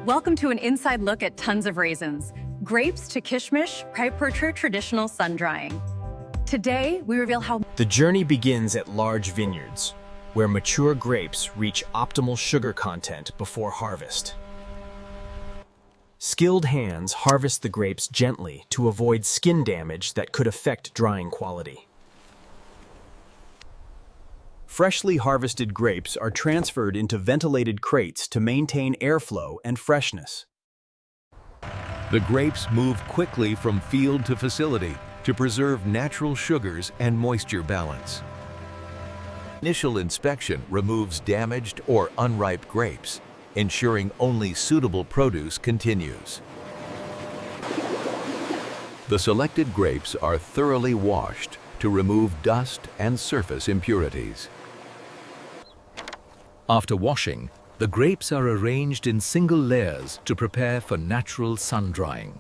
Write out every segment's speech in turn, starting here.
Welcome to an inside look at tons of raisins, grapes to kishmish, for traditional sun drying. Today, we reveal how The journey begins at large vineyards, where mature grapes reach optimal sugar content before harvest. Skilled hands harvest the grapes gently to avoid skin damage that could affect drying quality. Freshly harvested grapes are transferred into ventilated crates to maintain airflow and freshness. The grapes move quickly from field to facility to preserve natural sugars and moisture balance. Initial inspection removes damaged or unripe grapes, ensuring only suitable produce continues. The selected grapes are thoroughly washed to remove dust and surface impurities. After washing, the grapes are arranged in single layers to prepare for natural sun drying.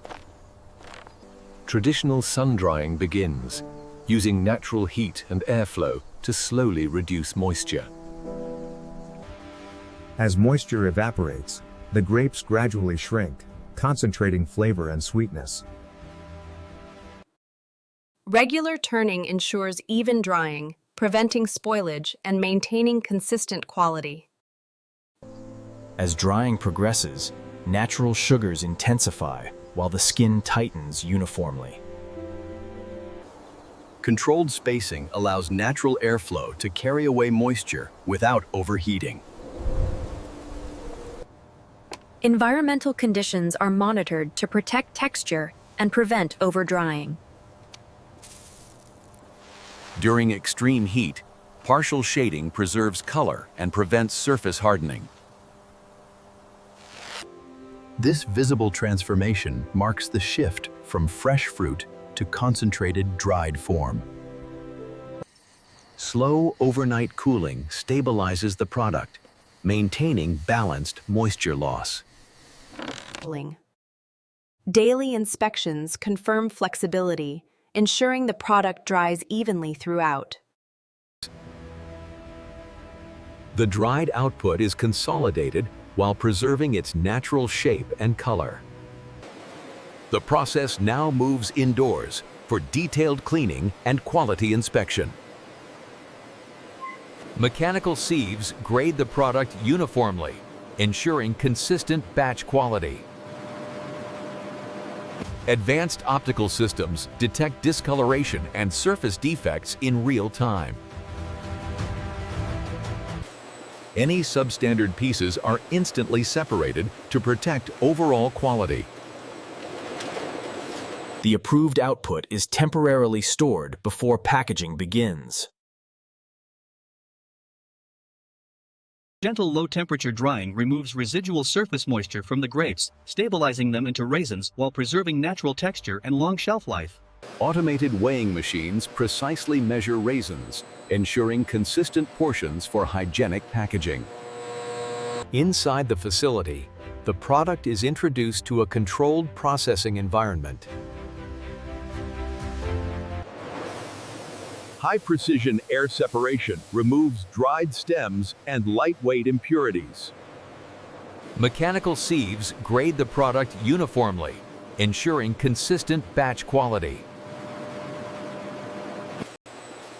Traditional sun drying begins, using natural heat and airflow to slowly reduce moisture. As moisture evaporates, the grapes gradually shrink, concentrating flavor and sweetness. Regular turning ensures even drying, preventing spoilage and maintaining consistent quality. As drying progresses, natural sugars intensify while the skin tightens uniformly. Controlled spacing allows natural airflow to carry away moisture without overheating. Environmental conditions are monitored to protect texture and prevent overdrying. During extreme heat, partial shading preserves color and prevents surface hardening. This visible transformation marks the shift from fresh fruit to concentrated dried form. Slow overnight cooling stabilizes the product, maintaining balanced moisture loss. Daily inspections confirm flexibility, ensuring the product dries evenly throughout. The dried output is consolidated while preserving its natural shape and color. The process now moves indoors for detailed cleaning and quality inspection. Mechanical sieves grade the product uniformly, ensuring consistent batch quality. Advanced optical systems detect discoloration and surface defects in real time. Any substandard pieces are instantly separated to protect overall quality. The approved output is temporarily stored before packaging begins. Gentle low-temperature drying removes residual surface moisture from the grapes, stabilizing them into raisins while preserving natural texture and long shelf life. Automated weighing machines precisely measure raisins, ensuring consistent portions for hygienic packaging. Inside the facility, the product is introduced to a controlled processing environment. High-precision air separation removes dried stems and lightweight impurities. Mechanical sieves grade the product uniformly, ensuring consistent batch quality.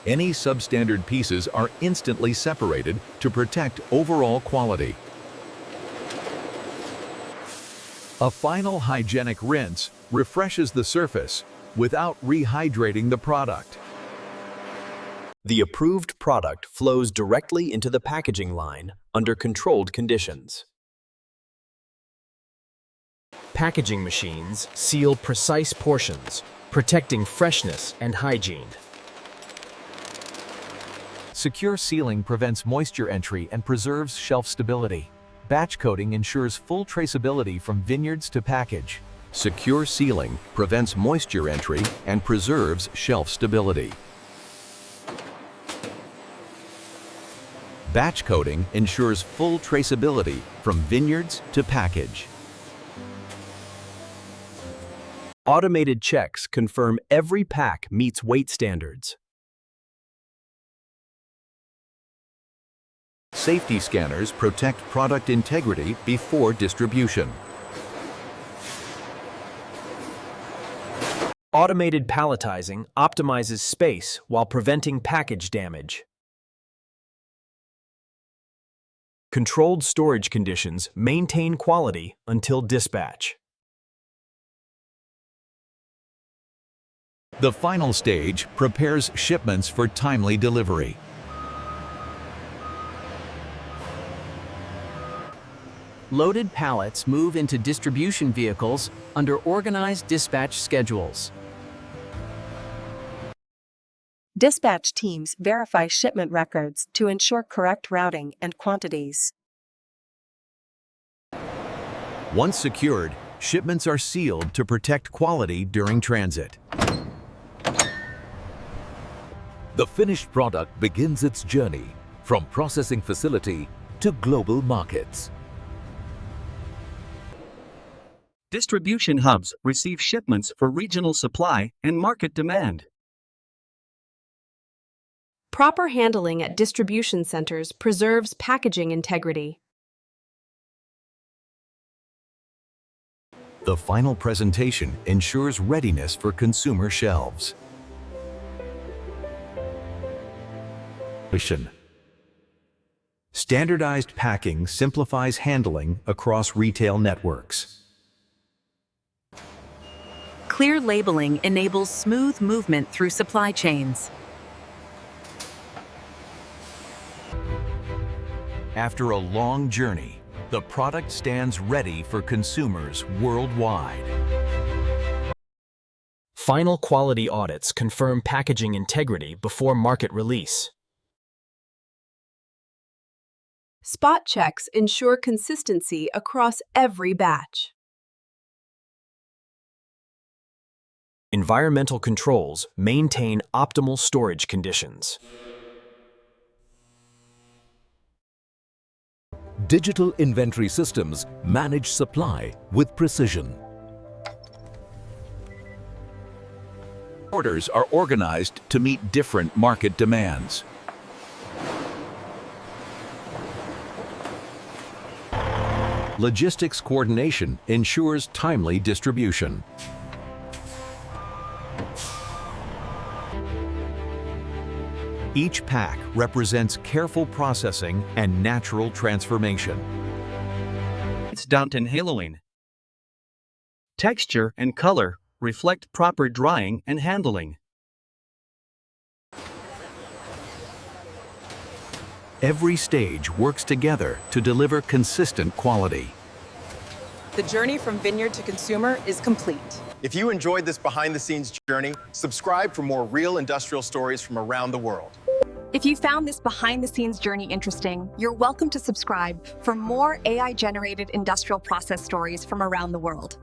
Any substandard pieces are instantly separated to protect overall quality. A final hygienic rinse refreshes the surface without rehydrating the product. The approved product flows directly into the packaging line under controlled conditions. Packaging machines seal precise portions, protecting freshness and hygiene. Secure sealing prevents moisture entry and preserves shelf stability. Batch coating ensures full traceability from vineyards to package. Secure sealing prevents moisture entry and preserves shelf stability. Batch coating ensures full traceability from vineyards to package. Automated checks confirm every pack meets weight standards. Safety scanners protect product integrity before distribution. Automated palletizing optimizes space while preventing package damage. Controlled storage conditions maintain quality until dispatch. The final stage prepares shipments for timely delivery. Loaded pallets move into distribution vehicles under organized dispatch schedules. Dispatch teams verify shipment records to ensure correct routing and quantities. Once secured, shipments are sealed to protect quality during transit. The finished product begins its journey from processing facility to global markets. Distribution hubs receive shipments for regional supply and market demand. Proper handling at distribution centers preserves packaging integrity. The final presentation ensures readiness for consumer shelves. Standardized packing simplifies handling across retail networks. Clear labeling enables smooth movement through supply chains. After a long journey, the product stands ready for consumers worldwide. Final quality audits confirm packaging integrity before market release. Spot checks ensure consistency across every batch. Environmental controls maintain optimal storage conditions. Digital inventory systems manage supply with precision. Orders are organized to meet different market demands. Logistics coordination ensures timely distribution. Each pack represents careful processing and natural transformation. It's Downton haloing. Texture and color reflect proper drying and handling. Every stage works together to deliver consistent quality. The journey from vineyard to consumer is complete. If you enjoyed this behind-the-scenes journey, subscribe for more real industrial stories from around the world. If you found this behind-the-scenes journey interesting, you're welcome to subscribe for more AI-generated industrial process stories from around the world.